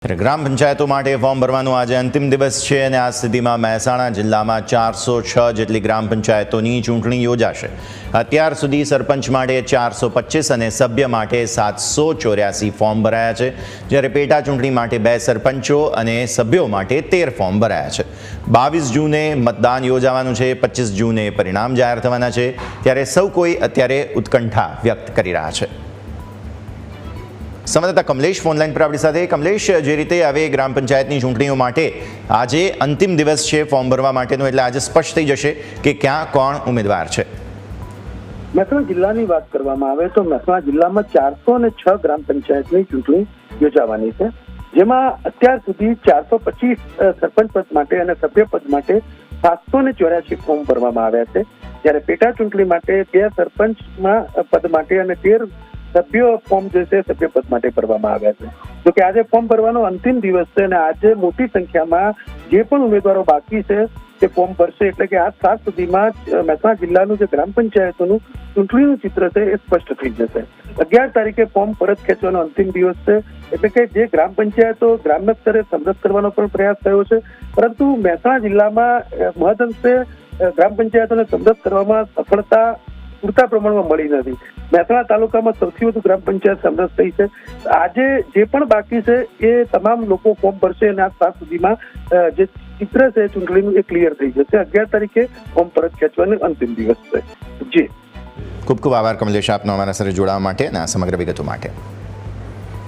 ગ્રામ પંચાયતો માટે ફોર્મ ભરવાનો આજે અંતિમ દિવસ છે અને આ સ્થિતિમાં મહેસાણા જિલ્લામાં 406 જેટલી ગ્રામ પંચાયતોની ચૂંટણી યોજાશે। અત્યાર સુધી સરપંચ માટે 425 અને સભ્ય માટે 784 ફોર્મ ભરાયા છે, જ્યારે પેટા ચૂંટણી માટે 2 સરપંચો અને સભ્યો માટે 13 ફોર્મ ભરાયા છે। 22 જૂને મતદાન યોજાવાનું છે, 25 જૂને પરિણામ જાહેર થવાના છે, ત્યારે સૌ કોઈ અત્યારે ઉત્કંઠા વ્યક્ત કરી રહ્યા છે। સંવાદદાતા કમલેશ ફોનલાઈન પર આપણી સાથે। કમલેશ, જે રીતે હવે ગ્રામ પંચાયતની ચૂંટણીઓ માટે આજે અંતિમ દિવસ છે ફોર્મ ભરવા માટેનો, એટલે આજે સ્પષ્ટ થઈ જશે કે ક્યાં કોણ ઉમેદવાર છે। મહેસાણા જિલ્લાની વાત કરવામાં આવે તો મહેસાણા જિલ્લામાં 406 ગ્રામ પંચાયતની ચૂંટણી યોજાવાની છે, જેમાં અત્યાર સુધી 425 સરપંચ પદ માટે અને સભ્ય પદ માટે 784 ફોર્મ ભરવામાં આવ્યા છે, જ્યારે પેટા ચૂંટણી માટે 2 સરપંચ પદ માટે અને 13 સભ્યો ફોર્મ જે છે સભ્ય પદ માટે ભરવામાં આવ્યા છે। જો કે આજે ફોર્મ ભરવાનો અંતિમ દિવસ છે અને આજે મોટી સંખ્યામાં જે પણ ઉમેદવારો બાકી છે તે ફોર્મ ભરશે, એટલે કે આજ સાત સુધીમાં મહેસાણા જિલ્લાનું જે ગ્રામ પંચાયતોનું ચૂંટણીનું ચિત્ર છે એ સ્પષ્ટ થઈ જશે। 11 તારીખે ફોર્મ પરત ખેંચવાનો અંતિમ દિવસ છે, એટલે કે જે ગ્રામ પંચાયતો ગ્રામ્ય સ્તરે સમરસ કરવાનો પણ પ્રયાસ થયો છે, પરંતુ મહેસાણા જિલ્લામાં મહદઅંશે ગ્રામ પંચાયતોને સમરસ કરવામાં સફળતા પૂરતા પ્રમાણમાં મળી નથી। મહેસાણા તાલુકામાં સૌથી વધુ ગ્રામ પંચાયત સમરસ થઈ છે। આજે જે પણ બાકી છે એ તમામ લોકો ફોર્મ ભરશે અને આ સાત સુધીમાં જે ચિત્ર છે ચૂંટણીનું એ ક્લિયર થઈ જશે। 11 તારીખે ફોર્મ પરત ખેંચવાનો અંતિમ દિવસ છે। જી, ખૂબ ખૂબ આભાર કમલેશ આપનો અમારા સાથે જોડાવા માટે અને આ સમગ્ર વિગતો માટે।